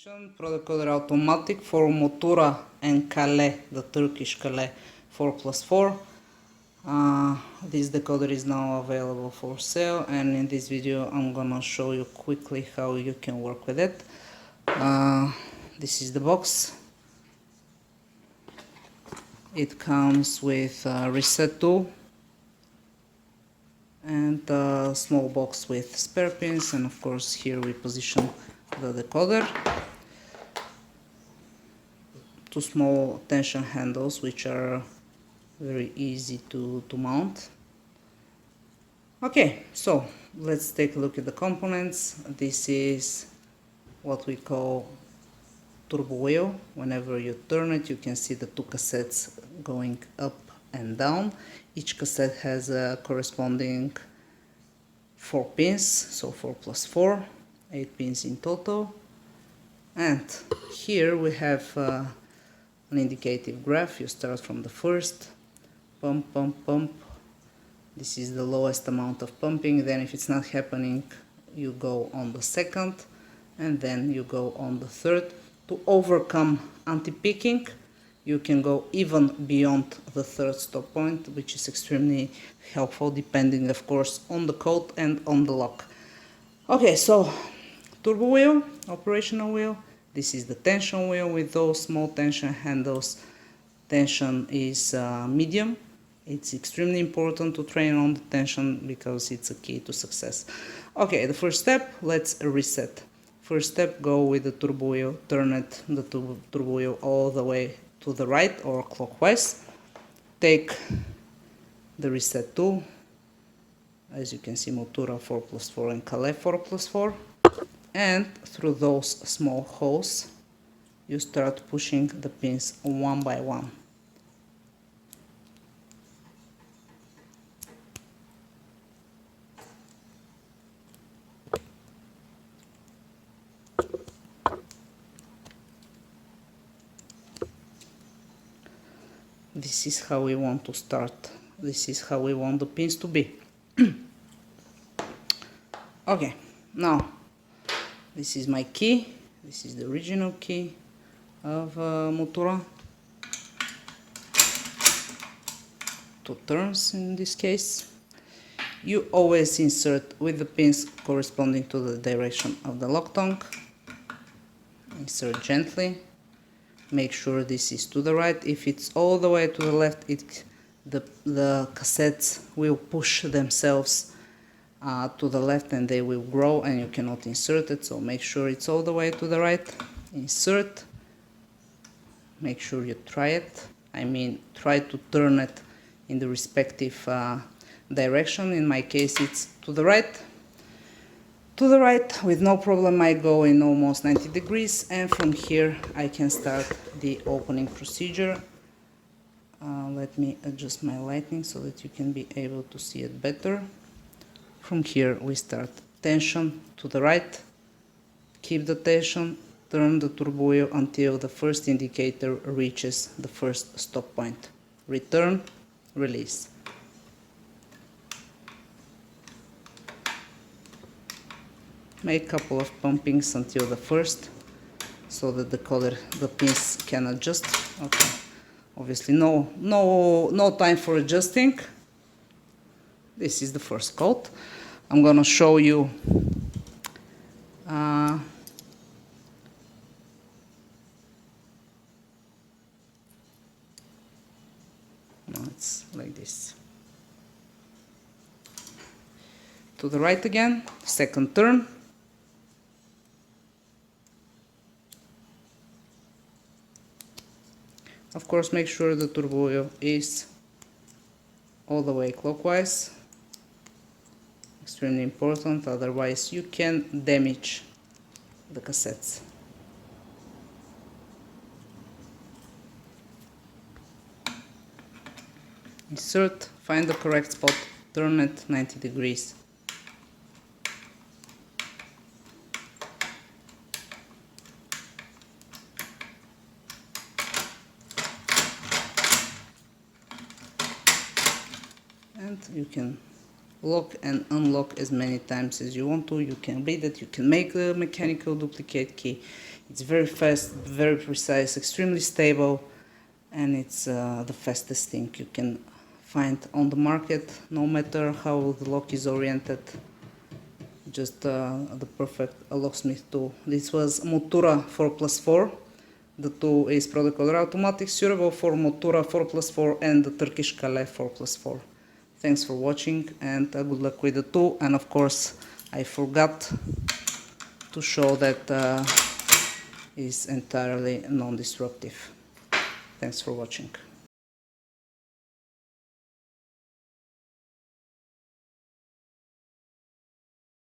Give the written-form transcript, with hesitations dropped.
Insertion Prodecoder Automatic for Motura and Calais, the Turkish Calais 4+4. This decoder is now available for sale, and in this video I'm gonna show you quickly how you can work with it. This is the box. It comes with a reset tool and a small box with spare pins, and of course here we position the decoder. Two small tension handles which are very easy to mount. Okay, so let's take a look at the components. This is what we call turbo wheel. Whenever you turn it, you can see the two cassettes going up and down. Each cassette has a corresponding 4 pins, so 4 plus 4, 8 pins in total. And here we have an indicative graph. You start from the first, pump, pump, pump. This is the lowest amount of pumping. Then if it's not happening, you go on the second, and then you go on the third. To overcome anti-peaking, you can go even beyond the third stop point, which is extremely helpful depending of course on the code and on the lock. Okay, so turbo wheel, operational wheel. This is the tension wheel with those small tension handles. Tension is medium. It's extremely important to train on the tension because it's a key to success. Okay, the first step, let's reset. First step, go with the turbo wheel, turn the turbo wheel all the way to the right or clockwise. Take the reset tool. As you can see, Motura 4+4 and Calais 4+4. And through those small holes, you start pushing the pins one by one. This is how we want to start. This is how we want the pins to be. Okay, now this is my key. This is the original key of Motura. 2 turns in this case. You always insert with the pins corresponding to the direction of the lock tongue. Insert gently. Make sure this is to the right. If it's all the way to the left, the cassettes will push themselves to the left and they will grow and you cannot insert it. So make sure it's all the way to the right. Insert. Make sure you try it. I mean, try to turn it in the respective direction. In my case, it's to the right. To the right, with no problem, I go in almost 90 degrees, and from here I can start the opening procedure. Let me adjust my lighting so that you can be able to see it better. From here we start tension to the right, keep the tension, turn the turbo wheel until the first indicator reaches the first stop point. Return, release. Make a couple of pumpings until the first, so that the pins can adjust. Okay, obviously no time for adjusting. This is the first coat. I'm gonna show you no, it's like this. To the right again, second turn. Of course, make sure the turbo wheel is all the way clockwise. Extremely important, otherwise you can damage the cassettes. Insert, find the correct spot, turn it 90 degrees. And you can lock and unlock as many times as you want to. You can read it, you can make the mechanical duplicate key, It's very fast, very precise, extremely stable, and it's the fastest thing you can find on the market, no matter how the lock is oriented. Just the perfect locksmith tool. This was Motura 4+4. The tool is Prodecoder Automatic, suitable for Motura 4+4 and the Turkish Kale 4+4. Thanks for watching, and good luck with the tool. And of course, I forgot to show that it's entirely non-disruptive. Thanks for watching.